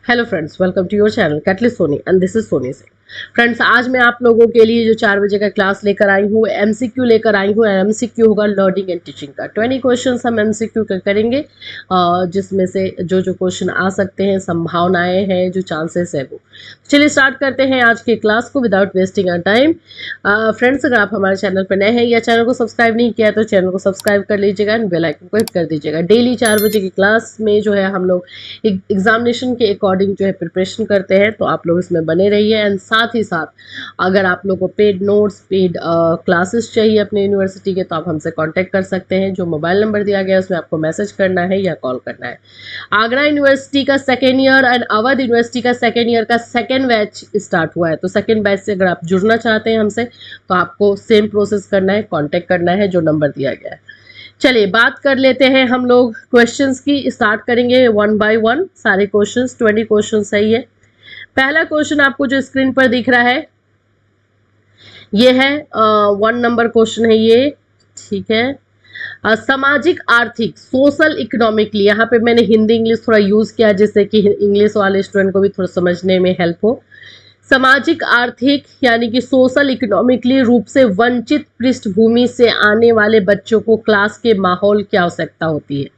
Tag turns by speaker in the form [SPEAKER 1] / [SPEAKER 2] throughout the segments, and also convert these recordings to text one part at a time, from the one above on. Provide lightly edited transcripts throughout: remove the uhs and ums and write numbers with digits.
[SPEAKER 1] Hello friends, welcome to your channel catalyst Soni and this is Soni Singh. Friends, आज मैं आप लोगों के लिए जो 4 बजे का क्लास लेकर आई हूँ एमसीक्यू लेकर आई हूँ। एमसीक्यू होगा लर्निंग एंड टीचिंग का। 20 क्वेश्चंस हम एमसीक्यू का करेंगे, जिसमें से जो क्वेश्चन आ सकते हैं, संभावनाएं हैं, जो चांसेस है वो। चलिए स्टार्ट करते हैं आज के क्लास को without wasting our time. Friends, अगर आप हमारे चैनल पर नए हैं या चैनल को सब्सक्राइब नहीं किया तो चैनल को सब्सक्राइब कर लीजिएगा एंड बेल आइकन को हिट कर दीजिएगा। डेली 4 बजे की क्लास में जो है हम लोग एग्जामिनेशन के अकॉर्डिंग जो है प्रिपरेशन करते हैं, तो आप लोग इसमें बने रहिए। एंड साथ ही साथ अगर आप लोग को पेड नोट्स, पेड क्लासेस चाहिए अपने यूनिवर्सिटी के, तो आप हमसे कांटेक्ट कर सकते हैं। जो मोबाइल नंबर दिया गया है उसमें आपको मैसेज करना है या कॉल करना है। आगरा यूनिवर्सिटी का second year and Awadh university का सेकेंड ईयर का सेकेंड बैच स्टार्ट हुआ है, तो सेकेंड बैच से अगर आप जुड़ना चाहते हैं हमसे तो आपको सेम प्रोसेस करना है, कॉन्टेक्ट करना है जो नंबर दिया गया है। चलिए बात कर लेते हैं हम लोग क्वेश्चंस की। स्टार्ट करेंगे 1 बाय 1 सारे क्वेश्चंस। 20 क्वेश्चन सही है। पहला क्वेश्चन आपको जो स्क्रीन पर दिख रहा है ये है 1 नंबर क्वेश्चन है ये, ठीक है। सामाजिक आर्थिक, सोशल इकोनॉमिकली, यहाँ पे मैंने हिंदी इंग्लिश थोड़ा यूज किया जिससे कि इंग्लिश वाले स्टूडेंट को भी थोड़ा समझने में हेल्प हो। सामाजिक आर्थिक यानी कि सोशल इकोनॉमिकली रूप से वंचित पृष्ठभूमि से आने वाले बच्चों को क्लास के माहौल की आवश्यकता होती है।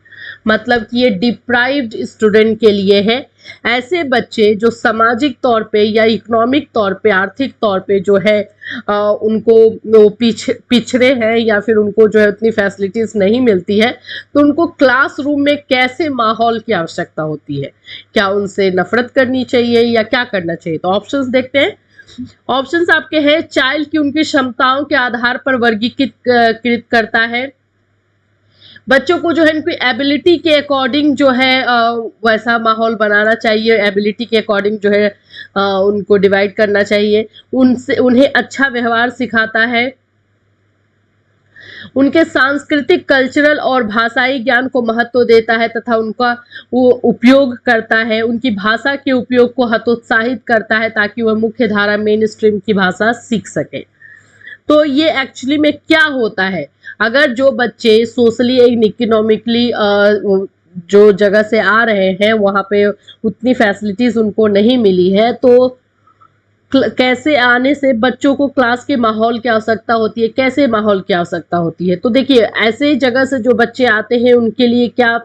[SPEAKER 1] मतलब कि ये डिप्राइव्ड स्टूडेंट के लिए है। ऐसे बच्चे जो सामाजिक तौर पे या इकोनॉमिक तौर पे, आर्थिक तौर पे जो है उनको पिछड़े हैं या फिर उनको जो है उतनी फैसिलिटीज नहीं मिलती है, तो उनको क्लासरूम में कैसे माहौल की आवश्यकता होती है। क्या उनसे नफरत करनी चाहिए या क्या करना चाहिए? तो ऑप्शंस देखते हैं। ऑप्शंस आपके हैं, चाइल्ड की उनकी क्षमताओं के आधार पर वर्गीकृत करता है। बच्चों को जो है उनकी एबिलिटी के अकॉर्डिंग जो है वैसा माहौल बनाना चाहिए। एबिलिटी के अकॉर्डिंग जो है उनको डिवाइड करना चाहिए। उन्हें अच्छा व्यवहार सिखाता है। उनके सांस्कृतिक, कल्चरल और भाषाई ज्ञान को महत्व देता है तथा उनका वो उपयोग करता है। उनकी भाषा के उपयोग को हतोत्साहित करता है ताकि वह मुख्य धारा मेन स्ट्रीम की भाषा सीख सके। तो ये एक्चुअली में क्या होता है, अगर जो बच्चे सोशली एंड इकोनॉमिकली जो जगह से आ रहे हैं वहाँ पे उतनी फैसिलिटीज उनको नहीं मिली है, तो कैसे आने से बच्चों को क्लास के माहौल की आवश्यकता होती है, कैसे माहौल की आवश्यकता होती है। तो देखिए, ऐसे जगह से जो बच्चे आते हैं उनके लिए क्या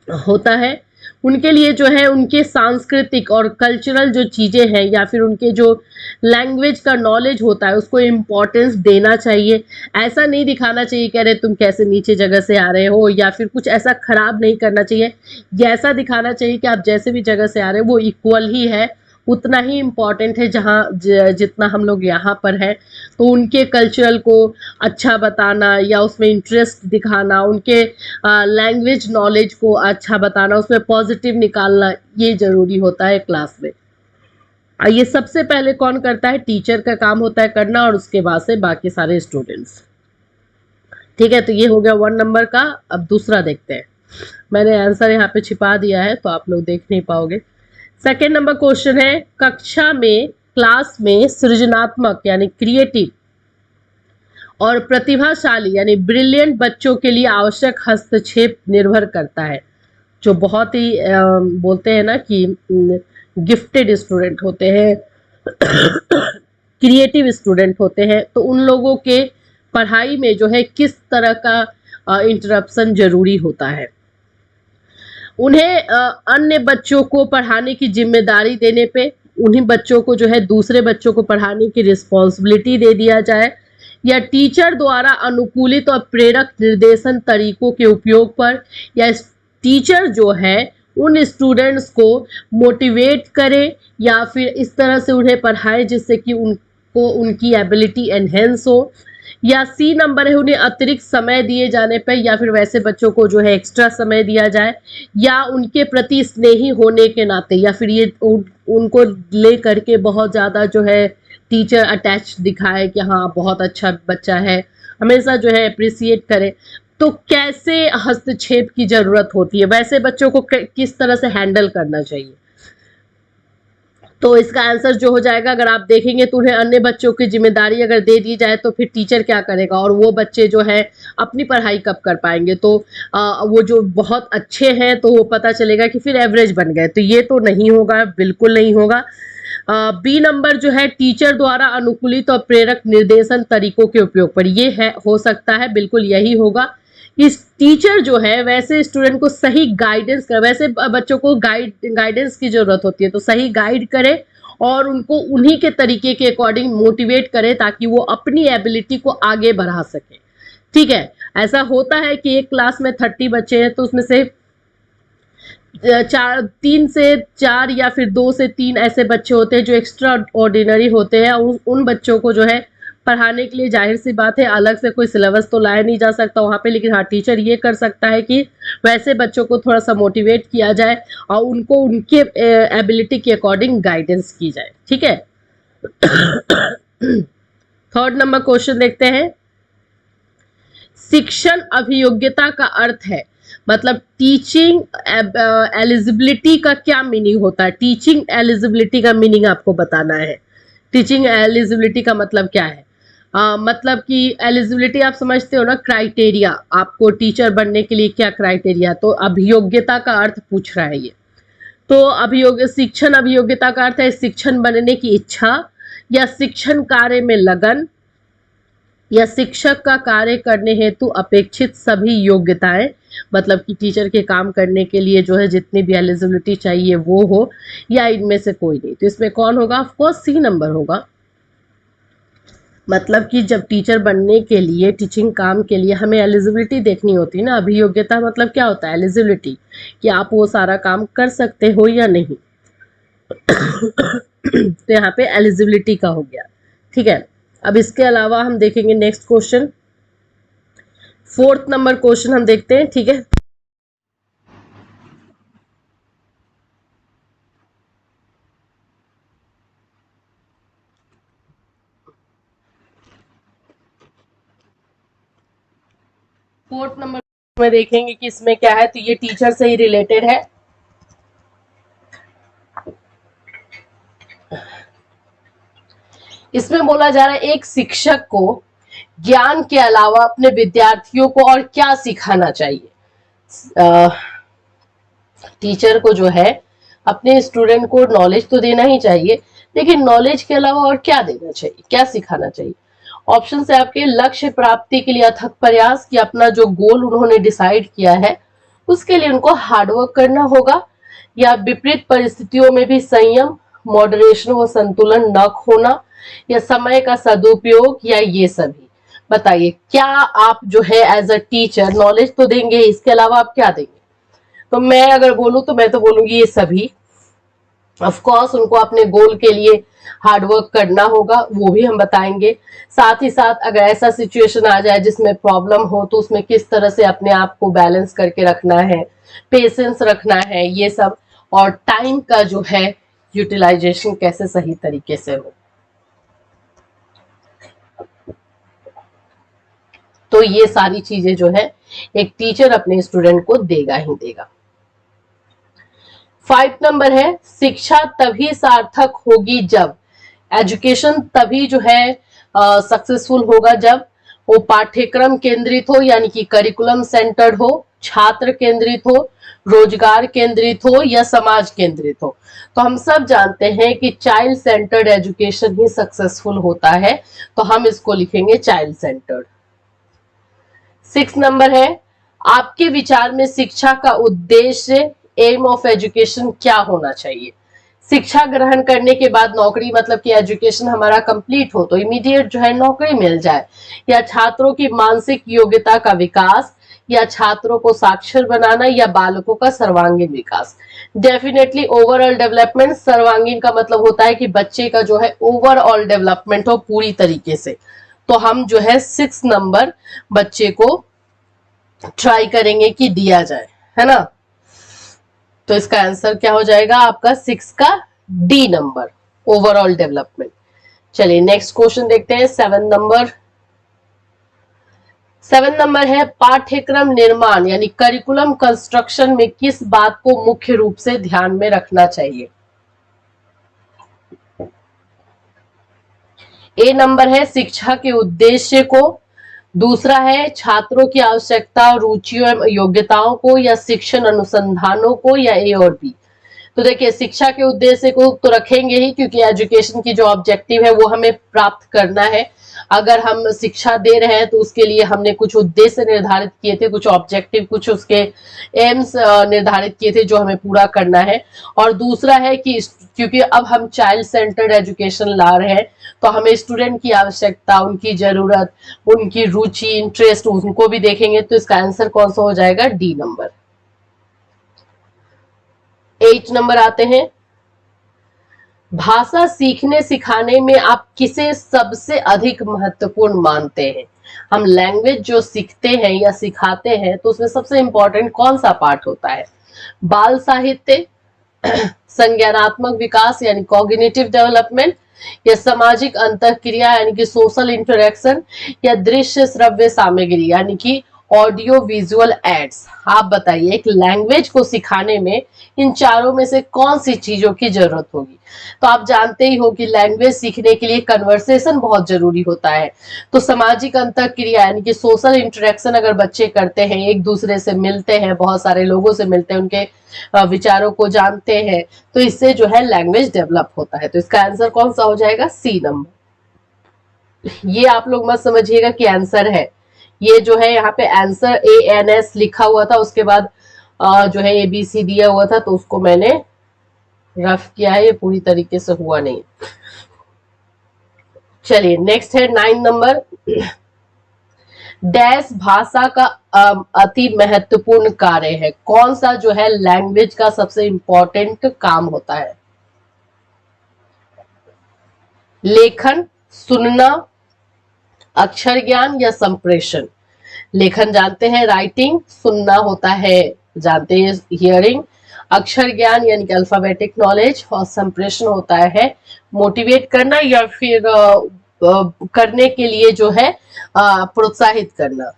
[SPEAKER 1] होता है, उनके लिए जो है उनके सांस्कृतिक और कल्चरल जो चीज़ें हैं या फिर उनके जो लैंग्वेज का नॉलेज होता है उसको इम्पोर्टेंस देना चाहिए। ऐसा नहीं दिखाना चाहिए कि अरे तुम कैसे नीचे जगह से आ रहे हो, या फिर कुछ ऐसा खराब नहीं करना चाहिए। ऐसा दिखाना चाहिए कि आप जैसे भी जगह से आ रहे हो वो इक्वल ही है, उतना ही इम्पॉर्टेंट है जहाँ जितना हम लोग यहाँ पर हैं। तो उनके कल्चरल को अच्छा बताना या उसमें इंटरेस्ट दिखाना, उनके लैंग्वेज नॉलेज को अच्छा बताना, उसमें पॉजिटिव निकालना, ये ज़रूरी होता है क्लास में। ये सबसे पहले कौन करता है? टीचर का काम होता है करना, और उसके बाद से बाकी सारे स्टूडेंट्स। ठीक है, तो ये हो गया 1 नंबर का। अब दूसरा देखते हैं। मैंने आंसर यहाँ पे छिपा दिया है तो आप लोग देख नहीं पाओगे। सेकेंड नंबर क्वेश्चन है, कक्षा में, क्लास में सृजनात्मक यानी क्रिएटिव और प्रतिभाशाली यानी ब्रिलियंट बच्चों के लिए आवश्यक हस्तक्षेप निर्भर करता है। जो बहुत ही बोलते हैं ना कि गिफ्टेड स्टूडेंट होते हैं, क्रिएटिव स्टूडेंट होते हैं, तो उन लोगों के पढ़ाई में जो है किस तरह का इंटरप्शन जरूरी होता है। उन्हें अन्य बच्चों को पढ़ाने की जिम्मेदारी देने पे, उन्हीं बच्चों को जो है दूसरे बच्चों को पढ़ाने की रिस्पॉन्सिबिलिटी दे दिया जाए, या टीचर द्वारा अनुकूलित और प्रेरक निर्देशन तरीकों के उपयोग पर, या टीचर जो है उन स्टूडेंट्स को मोटिवेट करे या फिर इस तरह से उन्हें पढ़ाए जिससे कि उनको उनकी एबिलिटी एनहेंस हो। या सी नंबर है, उन्हें अतिरिक्त समय दिए जाने पर या फिर वैसे बच्चों को जो है एक्स्ट्रा समय दिया जाए, या उनके प्रति स्नेही होने के नाते, या फिर ये उनको ले करके बहुत ज़्यादा जो है टीचर अटैच दिखाए कि हाँ बहुत अच्छा बच्चा है, हमेशा जो है अप्रिसिएट करे। तो कैसे हस्तक्षेप की ज़रूरत होती है, वैसे बच्चों को किस तरह से हैंडल करना चाहिए। तो इसका आंसर जो हो जाएगा, अगर आप देखेंगे तो उन्हें अन्य बच्चों की जिम्मेदारी अगर दे दी जाए तो फिर टीचर क्या करेगा, और वो बच्चे जो है अपनी पढ़ाई कब कर पाएंगे। तो वो जो बहुत अच्छे हैं तो वो पता चलेगा कि फिर एवरेज बन गए, तो ये तो नहीं होगा, बिल्कुल नहीं होगा। बी नंबर जो है, टीचर द्वारा अनुकूलित और प्रेरक निर्देशन तरीकों के उपयोग पर, ये है हो सकता है, बिल्कुल यही होगा। इस टीचर जो है वैसे स्टूडेंट को सही गाइडेंस करे, वैसे बच्चों को गाइडेंस की जरूरत होती है, तो सही गाइड करे और उनको उन्हीं के तरीके के अकॉर्डिंग मोटिवेट करे ताकि वो अपनी एबिलिटी को आगे बढ़ा सके। ठीक है, ऐसा होता है कि एक क्लास में 30 बच्चे हैं तो उसमें से 3 से 4 या फिर 2 से 3 ऐसे बच्चे होते हैं जो एक्स्ट्रा ऑर्डिनरी होते हैं। उन बच्चों को जो है पढ़ाने के लिए जाहिर सी बात है अलग से कोई सिलेबस तो लाया नहीं जा सकता वहाँ पे, लेकिन हाँ टीचर ये कर सकता है कि वैसे बच्चों को थोड़ा सा मोटिवेट किया जाए और उनको उनके एबिलिटी के अकॉर्डिंग गाइडेंस की जाए। ठीक है। थर्ड नंबर क्वेश्चन देखते हैं। शिक्षण अभियोग्यता का अर्थ है, मतलब टीचिंग एलिजिबिलिटी का क्या मीनिंग होता है। टीचिंग एलिजिबिलिटी का मीनिंग आपको बताना है। टीचिंग एलिजिबिलिटी का मतलब क्या है? मतलब कि एलिजिबिलिटी आप समझते हो ना, क्राइटेरिया, आपको टीचर बनने के लिए क्या क्राइटेरिया, तो अभियोग्यता का अर्थ पूछ रहा है ये। तो शिक्षण अभियोग्यता का अर्थ है शिक्षण बनने की इच्छा या शिक्षण कार्य में लगन या शिक्षक का कार्य करने हेतु अपेक्षित सभी योग्यताएं, मतलब कि टीचर के काम करने के लिए जो है जितनी भी एलिजिबिलिटी चाहिए वो हो, या इनमें से कोई नहीं। तो इसमें कौन होगा? ऑफ कोर्स सी नंबर होगा। मतलब कि जब टीचर बनने के लिए, टीचिंग काम के लिए हमें एलिजिबिलिटी देखनी होती है ना। अभियोग्यता मतलब क्या होता है? एलिजिबिलिटी, कि आप वो सारा काम कर सकते हो या नहीं। तो यहाँ पे एलिजिबिलिटी का हो गया। ठीक है, अब इसके अलावा हम देखेंगे next question, fourth number question हम देखते हैं। ठीक है, फोर्थ नंबर में देखेंगे कि इसमें क्या है, तो ये टीचर से ही रिलेटेड है। इसमें बोला जा रहा है एक शिक्षक को ज्ञान के अलावा अपने विद्यार्थियों को और क्या सिखाना चाहिए। टीचर को जो है अपने स्टूडेंट को नॉलेज तो देना ही चाहिए, लेकिन नॉलेज के अलावा और क्या देना चाहिए, क्या सिखाना चाहिए। ऑप्शन है आपके, लक्ष्य प्राप्ति के लिए अथक प्रयास, कि अपना जो गोल उन्होंने डिसाइड किया है उसके लिए उनको हार्डवर्क करना होगा, या विपरीत परिस्थितियों में भी संयम, मॉडरेशन व संतुलन न खोना, या समय का सदुपयोग, या ये सभी। बताइए क्या आप जो है एज अ टीचर नॉलेज तो देंगे, इसके अलावा आप क्या देंगे? तो मैं अगर बोलूं तो मैं तो बोलूंगी ये सभी। ऑफ कोर्स उनको अपने गोल के लिए हार्डवर्क करना होगा, वो भी हम बताएंगे। साथ ही साथ अगर ऐसा सिचुएशन आ जाए जिसमें प्रॉब्लम हो तो उसमें किस तरह से अपने आप को बैलेंस करके रखना है, पेशेंस रखना है, ये सब, और टाइम का जो है यूटिलाइजेशन कैसे सही तरीके से हो। तो ये सारी चीजें जो है एक टीचर अपने स्टूडेंट को देगा ही देगा। 5 नंबर है, शिक्षा तभी सार्थक होगी जब, एजुकेशन तभी जो है सक्सेसफुल होगा जब वो पाठ्यक्रम केंद्रित हो, यानी कि करिकुलम सेंटर्ड हो, छात्र केंद्रित हो, रोजगार केंद्रित हो, या समाज केंद्रित हो। तो हम सब जानते हैं कि चाइल्ड सेंटर्ड एजुकेशन ही सक्सेसफुल होता है, तो हम इसको लिखेंगे चाइल्ड सेंटर्ड। 6 नंबर है, आपके विचार में शिक्षा का उद्देश्य, एम ऑफ एजुकेशन क्या होना चाहिए। शिक्षा ग्रहण करने के बाद नौकरी, मतलब कि एजुकेशन हमारा कंप्लीट हो तो इमीडिएट जो है नौकरी मिल जाए, या छात्रों की मानसिक योग्यता का विकास, या छात्रों को साक्षर बनाना, या बालकों का सर्वांगीण विकास। Definitely overall development. सर्वांगीण का मतलब होता है कि बच्चे का जो है ओवरऑल डेवलपमेंट हो पूरी तरीके से। तो हम जो है 6 नंबर बच्चे को ट्राई करेंगे कि दिया जाए, है ना। तो इसका आंसर क्या हो जाएगा आपका 6 का डी नंबर, ओवरऑल डेवलपमेंट। चलिए नेक्स्ट क्वेश्चन देखते हैं 7 नंबर। 7 नंबर है, पाठ्यक्रम निर्माण यानी करिकुलम कंस्ट्रक्शन में किस बात को मुख्य रूप से ध्यान में रखना चाहिए। ए नंबर है शिक्षा के उद्देश्य को, दूसरा है छात्रों की आवश्यकता, रुचियों एवं योग्यताओं को, या शिक्षण अनुसंधानों को, या ए और बी। तो देखिए शिक्षा के उद्देश्य को तो रखेंगे ही, क्योंकि एजुकेशन की जो ऑब्जेक्टिव है वो हमें प्राप्त करना है। अगर हम शिक्षा दे रहे हैं तो उसके लिए हमने कुछ उद्देश्य निर्धारित किए थे, कुछ ऑब्जेक्टिव, कुछ उसके एम्स निर्धारित किए थे जो हमें पूरा करना है। और दूसरा है कि क्योंकि अब हम चाइल्ड सेंटर्ड एजुकेशन ला रहे हैं, तो हमें स्टूडेंट की आवश्यकता, उनकी जरूरत, उनकी रुचि, इंटरेस्ट, उनको भी देखेंगे। तो इसका आंसर कौन सा हो जाएगा? D number. 8 नंबर आते हैं, भाषा सीखने सिखाने में आप किसे सबसे अधिक महत्वपूर्ण मानते हैं? हम लैंग्वेज जो सीखते हैं या सिखाते हैं तो उसमें सबसे इंपॉर्टेंट कौन सा पार्ट होता है? बाल साहित्य, संज्ञानात्मक विकास यानी कॉग्निटिव डेवलपमेंट, या सामाजिक अंतःक्रिया यानी कि सोशल इंटरेक्शन, या दृश्य श्रव्य सामग्री यानी कि ऑडियो विजुअल एड्स। आप बताइए एक लैंग्वेज को सिखाने में इन चारों में से कौन सी चीजों की जरूरत होगी? तो आप जानते ही हो कि लैंग्वेज सीखने के लिए कन्वर्सेशन बहुत जरूरी होता है। तो सामाजिक अंतःक्रिया यानी कि सोशल इंटरेक्शन अगर बच्चे करते हैं, एक दूसरे से मिलते हैं, बहुत सारे लोगों से मिलते हैं, उनके विचारों को जानते हैं, तो इससे जो है लैंग्वेज डेवलप होता है। तो इसका आंसर कौन सा हो जाएगा? C number. ये आप लोग मत समझिएगा कि आंसर है, ये जो है यहाँ पे आंसर ANS लिखा हुआ था, उसके बाद जो है ABC दिया हुआ था, तो उसको मैंने रफ किया है, ये पूरी तरीके से हुआ नहीं। चलिए नेक्स्ट है 9 नंबर, डैश भाषा का अति महत्वपूर्ण कार्य है। कौन सा जो है लैंग्वेज का सबसे इंपॉर्टेंट काम होता है? लेखन, सुनना, अक्षर ज्ञान, या संप्रेषण। लेखन जानते हैं राइटिंग, सुनना होता है जानते हैं हियरिंग, अक्षर ज्ञान यानी कि अल्फाबेटिक नॉलेज, और संप्रेषण होता है मोटिवेट करना या फिर करने के लिए जो है प्रोत्साहित करना।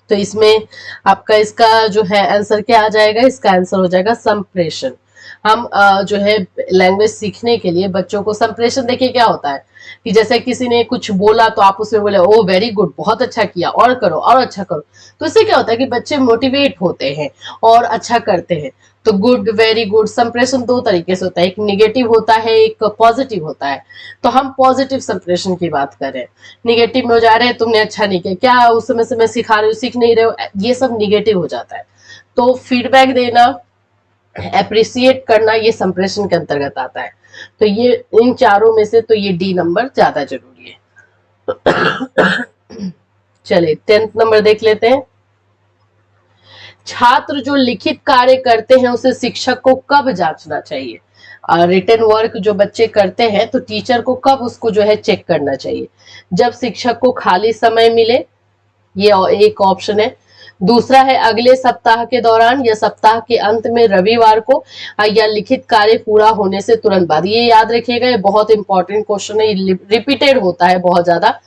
[SPEAKER 1] तो इसमें आपका इसका जो है आंसर क्या आ जाएगा? इसका आंसर हो जाएगा संप्रेषण। हम जो है लैंग्वेज सीखने के लिए बच्चों को संप्रेषण, देखिए क्या होता है कि जैसे किसी ने कुछ बोला तो आप उसमें बोले ओ वेरी गुड, बहुत अच्छा किया, और करो और अच्छा करो। तो इससे क्या होता है कि बच्चे मोटिवेट होते हैं और अच्छा करते हैं। तो गुड, वेरी गुड, संप्रेषण दो तरीके से होता है, एक निगेटिव होता है, एक पॉजिटिव होता है। तो हम पॉजिटिव संप्रेषण की बात कर रहे हैं। निगेटिव में हो जा रहे हैं तुमने अच्छा नहीं किया, क्या उस समय से मैं सिखा रही हूँ, सीख नहीं रहे हो, ये सब निगेटिव हो जाता है। तो फीडबैक देना, एप्रिसिएट करना, ये संप्रेषण के अंतर्गत आता है। तो ये इन चारों में से तो ये डी नंबर ज्यादा जरूरी है। चलिए 10th नंबर देख लेते हैं, छात्र जो लिखित कार्य करते हैं उसे शिक्षक को कब जांचना चाहिए? रिटन वर्क जो बच्चे करते हैं तो टीचर को कब उसको जो है चेक करना चाहिए? जब शिक्षक को खाली समय मिले, ये एक ऑप्शन है। दूसरा है अगले सप्ताह के दौरान, या सप्ताह के अंत में रविवार को, या लिखित कार्य पूरा होने से तुरंत बाद। ये याद रखिएगा, ये बहुत इंपॉर्टेंट क्वेश्चन है, रिपीटेड होता है बहुत ज्यादा।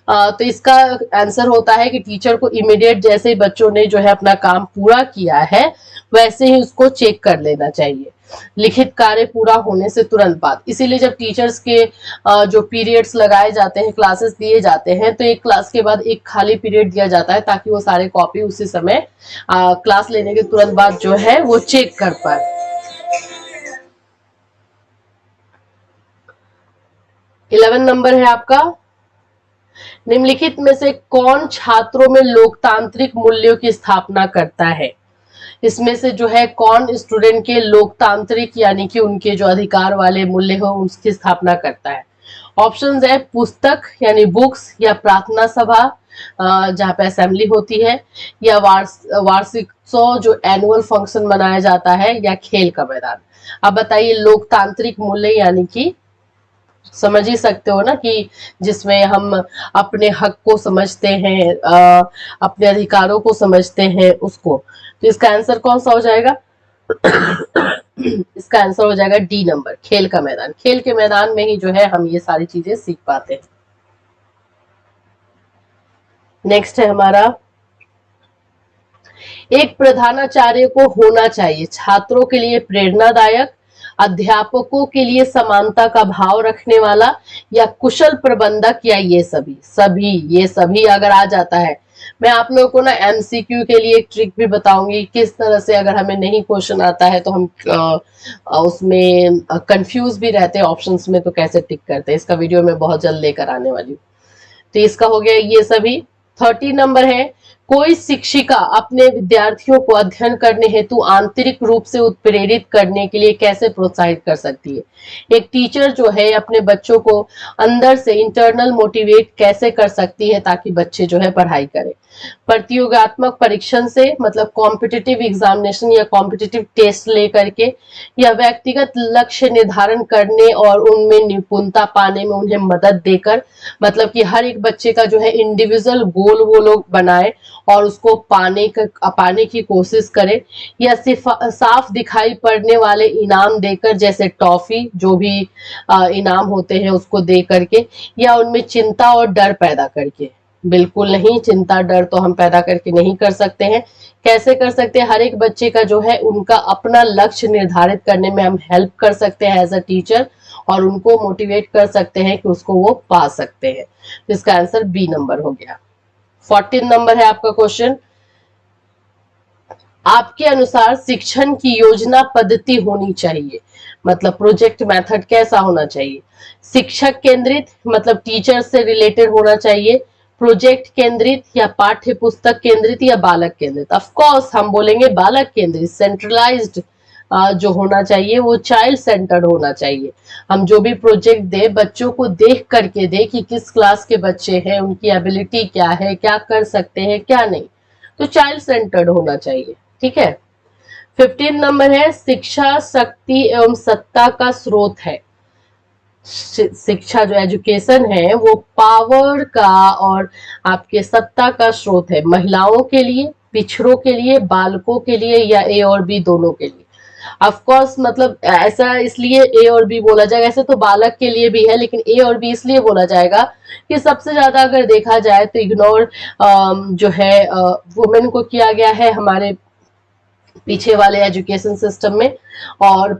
[SPEAKER 1] तो इसका आंसर होता है कि टीचर को इमीडिएट जैसे ही बच्चों ने जो है अपना काम पूरा किया है वैसे ही उसको चेक कर लेना चाहिए, लिखित कार्य पूरा होने से तुरंत बाद। इसीलिए जब टीचर्स के जो पीरियड्स लगाए जाते हैं, क्लासेस दिए जाते हैं, तो एक क्लास के बाद एक खाली पीरियड दिया जाता है ताकि वो सारे कॉपी उसी समय क्लास लेने के तुरंत बाद जो है वो चेक कर पाए। 11 नंबर है आपका, निम्नलिखित में से कौन छात्रों में लोकतांत्रिक मूल्यों की स्थापना करता है? इसमें से जो है कौन स्टूडेंट के लोकतांत्रिक यानी कि उनके जो अधिकार वाले मूल्य हो उसकी स्थापना करता है? ऑप्शंस है पुस्तक यानी बुक्स, या प्रार्थना सभा जहाँ पे असेंबली होती है, या वार्षिकोत्सव जो एनुअल फंक्शन मनाया जाता है, या खेल का मैदान। अब बताइए लोकतांत्रिक मूल्य यानी कि समझ ही सकते हो ना कि जिसमें हम अपने हक को समझते हैं, अपने अधिकारों को समझते हैं उसको। तो इसका आंसर कौन सा हो जाएगा? इसका आंसर हो जाएगा डी नंबर, खेल का मैदान। खेल के मैदान में ही जो है हम ये सारी चीजें सीख पाते हैं। नेक्स्ट है हमारा, एक प्रधानाचार्य को होना चाहिए छात्रों के लिए प्रेरणादायक, अध्यापकों के लिए समानता का भाव रखने वाला, या कुशल प्रबंधक, या ये सभी अगर आ जाता है। मैं आप लोगों को ना एमसीक्यू के लिए एक ट्रिक भी बताऊंगी, किस तरह से अगर हमें नहीं क्वेश्चन आता है तो हम उसमें कंफ्यूज भी रहते हैं ऑप्शंस में, तो कैसे टिक करते हैं, इसका वीडियो मैं बहुत जल्द लेकर आने वाली हूँ। तो इसका हो गया ये सभी। 30 नंबर है, कोई शिक्षिका अपने विद्यार्थियों को अध्ययन करने हेतु आंतरिक रूप से उत्प्रेरित करने के लिए कैसे प्रोत्साहित कर सकती है। एक टीचर जो है अपने बच्चों को अंदर से इंटरनल मोटिवेट कैसे कर सकती है ताकि बच्चे जो है पढ़ाई करें। प्रतियोगात्मक परीक्षण से, मतलब कॉम्पिटिटिव एग्जामिनेशन या कॉम्पिटिटिव टेस्ट लेकर के, या व्यक्तिगत लक्ष्य निर्धारण करने और उनमें निपुणता पाने में उन्हें मदद देकर, मतलब कि हर एक बच्चे का जो है इंडिविजुअल गोल वो लोग बनाए और उसको पाने की कोशिश करें, या सिर्फ साफ दिखाई पड़ने वाले इनाम देकर, जैसे टॉफी जो भी इनाम होते हैं उसको दे करके, या उनमें चिंता और डर पैदा करके। बिल्कुल नहीं, चिंता डर तो हम पैदा करके नहीं कर सकते हैं। कैसे कर सकते हैं, हर एक बच्चे का जो है उनका अपना लक्ष्य निर्धारित करने में हम हेल्प कर सकते हैं एज अ टीचर, और उनको मोटिवेट कर सकते हैं कि उसको वो पा सकते हैं। तो इसका आंसर बी नंबर हो गया। 14 नंबर है आपका क्वेश्चन, आपके अनुसार शिक्षण की योजना पद्धति होनी चाहिए, मतलब प्रोजेक्ट मेथड कैसा होना चाहिए। शिक्षक केंद्रित, मतलब टीचर से रिलेटेड होना चाहिए, प्रोजेक्ट केंद्रित, या पाठ्य पुस्तक केंद्रित, या बालक केंद्रित। ऑफ कोर्स हम बोलेंगे बालक केंद्रित, सेंट्रलाइज्ड जो होना चाहिए वो चाइल्ड सेंटर्ड होना चाहिए। हम जो भी प्रोजेक्ट दे बच्चों को देख करके दे कि किस क्लास के बच्चे हैं, उनकी एबिलिटी क्या है, क्या कर सकते हैं क्या नहीं, तो चाइल्ड सेंटर्ड होना चाहिए। ठीक है। 15 नंबर है, शिक्षा शक्ति एवं सत्ता का स्रोत है। शिक्षा जो एजुकेशन है वो पावर का और आपके सत्ता का स्रोत है, महिलाओं के लिए, पिछड़ों के लिए, बालकों के लिए, या ए और बी दोनों के लिए। ऑफ कोर्स मतलब ऐसा इसलिए ए और बी बोला जाएगा, ऐसे तो बालक के लिए भी है, लेकिन ए और बी इसलिए बोला जाएगा कि सबसे ज्यादा अगर देखा जाए तो इग्नोर जो है वुमेन को किया गया है हमारे पीछे वाले एजुकेशन सिस्टम में, और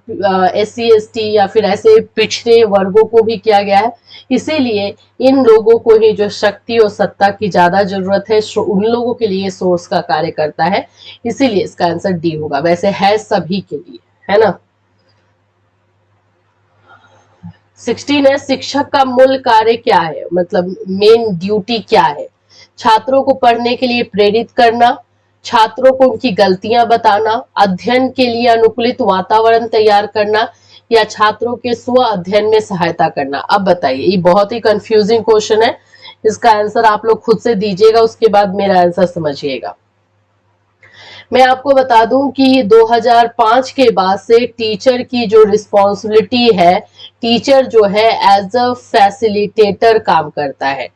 [SPEAKER 1] SC ST या फिर ऐसे पिछड़े वर्गों को भी किया गया है। इसीलिए इन लोगों को ही जो शक्ति और सत्ता की ज्यादा जरूरत है, उन लोगों के लिए सोर्स का कार्य करता है, इसीलिए इसका आंसर डी होगा। वैसे है सभी के लिए, है ना। 16 है, शिक्षक का मूल कार्य क्या है, मतलब मेन ड्यूटी क्या है। छात्रों को पढ़ने के लिए प्रेरित करना, छात्रों को उनकी गलतियां बताना, अध्ययन के लिए अनुकूलित वातावरण तैयार करना, या छात्रों के स्व अध्ययन में सहायता करना। अब बताइए, ये बहुत ही कंफ्यूजिंग क्वेश्चन है, इसका आंसर आप लोग खुद से दीजिएगा, उसके बाद मेरा आंसर समझिएगा। मैं आपको बता दूं कि 2005 के बाद से टीचर की जो रिस्पॉन्सिबिलिटी है, टीचर जो है एज अ फैसिलिटेटर काम करता है।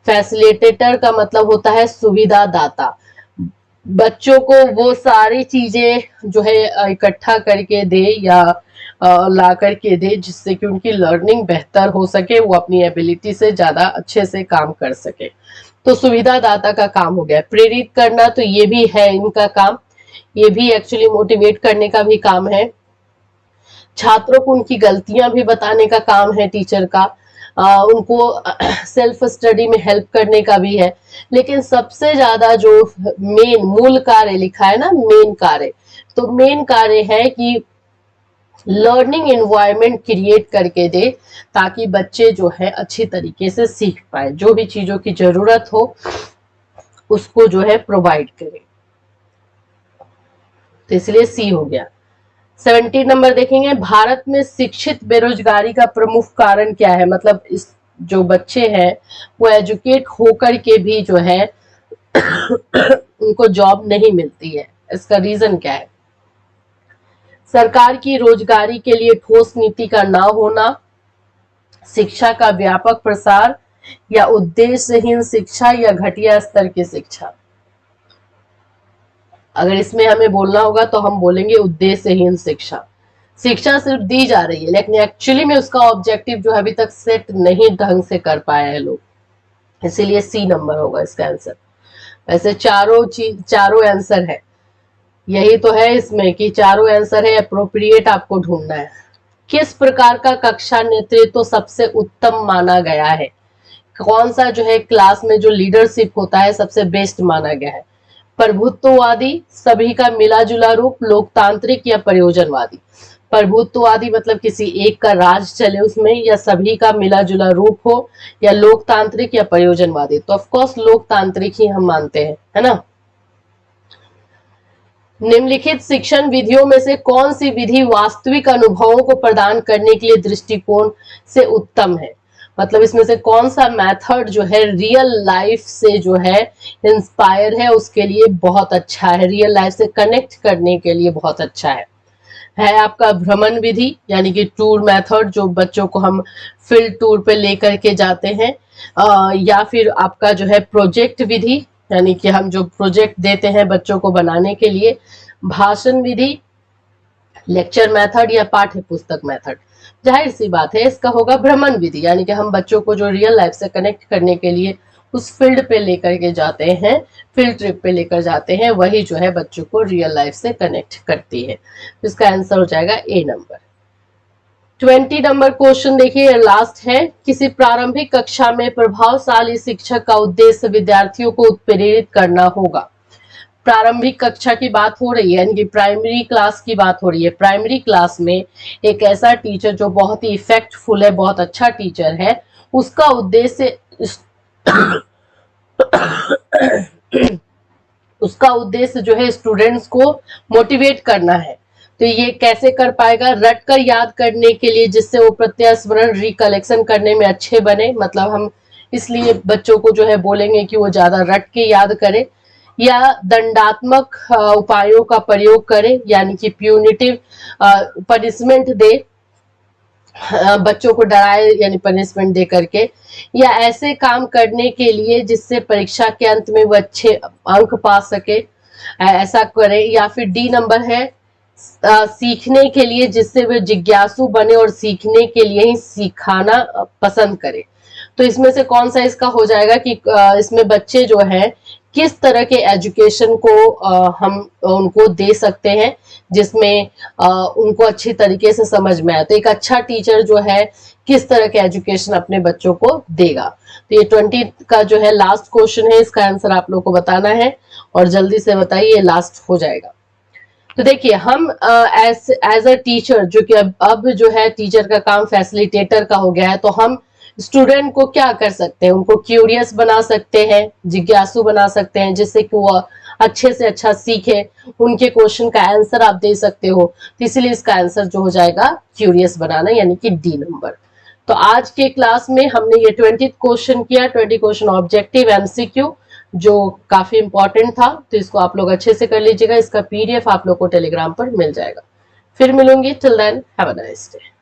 [SPEAKER 1] फैसिलिटेटर का मतलब होता है सुविधा दाता, बच्चों को वो सारी चीजें जो है इकट्ठा करके दे या ला करके दे जिससे कि उनकी लर्निंग बेहतर हो सके, वो अपनी एबिलिटी से ज्यादा अच्छे से काम कर सके। तो सुविधा दाता का काम हो गया। प्रेरित करना तो ये भी है इनका काम, ये भी एक्चुअली मोटिवेट करने का भी काम है। छात्रों को उनकी गलतियां भी बताने का काम है टीचर का, उनको सेल्फ स्टडी में हेल्प करने का भी है। लेकिन सबसे ज्यादा जो मेन मूल कार्य लिखा है ना, मेन कार्य, तो मेन कार्य है कि लर्निंग एनवायरनमेंट क्रिएट करके दे ताकि बच्चे जो है अच्छी तरीके से सीख पाए, जो भी चीजों की जरूरत हो उसको जो है प्रोवाइड करे। तो इसलिए सी हो गया। 17 नंबर देखेंगे, भारत में शिक्षित बेरोजगारी का प्रमुख कारण क्या है, मतलब इस जो बच्चे हैं वो एजुकेट होकर के भी जो है उनको जॉब नहीं मिलती है, इसका रीजन क्या है। सरकार की रोजगारी के लिए ठोस नीति का ना होना, शिक्षा का व्यापक प्रसार, या उद्देश्यहीन शिक्षा, या घटिया स्तर की शिक्षा। अगर इसमें हमें बोलना होगा तो हम बोलेंगे उद्देश्यहीन शिक्षा। शिक्षा सिर्फ दी जा रही है लेकिन एक्चुअली में उसका ऑब्जेक्टिव जो है अभी तक सेट नहीं ढंग से कर पाए हैं लोग, इसीलिए सी नंबर होगा इसका आंसर। वैसे चारों आंसर है, यही तो है इसमें कि चारों आंसर है, अप्रोप्रिएट आपको ढूंढना है। किस प्रकार का कक्षा नेतृत्व तो सबसे उत्तम माना गया है? कौन सा जो है क्लास में जो लीडरशिप होता है सबसे बेस्ट माना गया है? प्रभुत्ववादी, सभी का मिला जुला रूप, लोकतांत्रिक या प्रयोजनवादी? प्रभुत्ववादी मतलब किसी एक का राज चले उसमें, या सभी का मिला जुला रूप हो, या लोकतांत्रिक या प्रयोजनवादी? तो ऑफकोर्स लोकतांत्रिक ही हम मानते हैं, है ना। निम्नलिखित शिक्षण विधियों में से कौन सी विधि वास्तविक अनुभवों को प्रदान करने के लिए दृष्टिकोण से उत्तम है? मतलब इसमें से कौन सा मेथड जो है रियल लाइफ से जो है इंस्पायर है, उसके लिए बहुत अच्छा है, रियल लाइफ से कनेक्ट करने के लिए बहुत अच्छा है आपका भ्रमण विधि, यानी कि टूर मेथड, जो बच्चों को हम फील्ड टूर पे लेकर के जाते हैं, या फिर आपका जो है प्रोजेक्ट विधि, यानी कि हम जो प्रोजेक्ट देते हैं बच्चों को बनाने के लिए, भाषण विधि, लेक्चर मेथड, या पाठ्य पुस्तक मेथड? जाहिर सी बात है इसका होगा भ्रमण विधि, यानी कि हम बच्चों को जो रियल लाइफ से कनेक्ट करने के लिए उस फील्ड पे लेकर के जाते हैं, फील्ड ट्रिप पे लेकर जाते हैं, वही जो है बच्चों को रियल लाइफ से कनेक्ट करती है। तो इसका आंसर हो जाएगा ए नंबर। 20 नंबर क्वेश्चन देखिए, लास्ट है। किसी प्रारंभिक कक्षा में प्रभावशाली शिक्षक का उद्देश्य विद्यार्थियों को उत्प्रेरित करना होगा। प्रारंभिक कक्षा की बात हो रही है, यानी कि प्राइमरी क्लास की बात हो रही है। प्राइमरी क्लास में एक ऐसा टीचर जो बहुत ही इफेक्टफुल है, बहुत अच्छा टीचर है, उसका उद्देश्य उसका उद्देश्य जो है स्टूडेंट्स को मोटिवेट करना है। तो ये कैसे कर पाएगा? रट कर याद करने के लिए, जिससे वो प्रत्यास्मरण रिकलेक्शन करने में अच्छे बने। मतलब हम इसलिए बच्चों को जो है बोलेंगे कि वो ज्यादा रट के याद करे, या दंडात्मक उपायों का प्रयोग करे, यानी कि प्यूनिटिव पनिशमेंट दे, बच्चों को डराए यानी पनिशमेंट दे करके, या ऐसे काम करने के लिए जिससे परीक्षा के अंत में वो अच्छे अंक पा सके, ऐसा करे। या फिर डी नंबर है सीखने के लिए, जिससे वे जिज्ञासु बने और सीखने के लिए ही सिखाना पसंद करे। तो इसमें से कौन सा इसका हो जाएगा कि इसमें बच्चे जो है किस तरह के एजुकेशन को हम उनको दे सकते हैं जिसमें उनको अच्छी तरीके से समझ में आए। तो एक अच्छा टीचर जो है किस तरह के एजुकेशन अपने बच्चों को देगा। तो ये 20 का जो है लास्ट क्वेश्चन है, इसका आंसर आप लोग को बताना है और जल्दी से बताइए, ये लास्ट हो जाएगा। तो देखिए हम एज अ टीचर, जो कि अब जो है टीचर का काम फैसिलिटेटर का हो गया है, तो हम स्टूडेंट को क्या कर सकते हैं? उनको क्यूरियस बना सकते हैं, जिज्ञासु बना सकते हैं, जिससे कि वो अच्छे से अच्छा सीखे, उनके क्वेश्चन का आंसर आप दे सकते हो। तो इसलिए इसका आंसर जो हो जाएगा क्यूरियस बनाना, यानी कि डी नंबर। तो आज के क्लास में हमने ये 20 क्वेश्चन किया, 20 क्वेश्चन ऑब्जेक्टिव एमसीक्यू, जो काफी इंपॉर्टेंट था। तो इसको आप लोग अच्छे से कर लीजिएगा। इसका पीडीएफ आप लोग को टेलीग्राम पर मिल जाएगा। फिर मिलूंगी, till then have a nice day.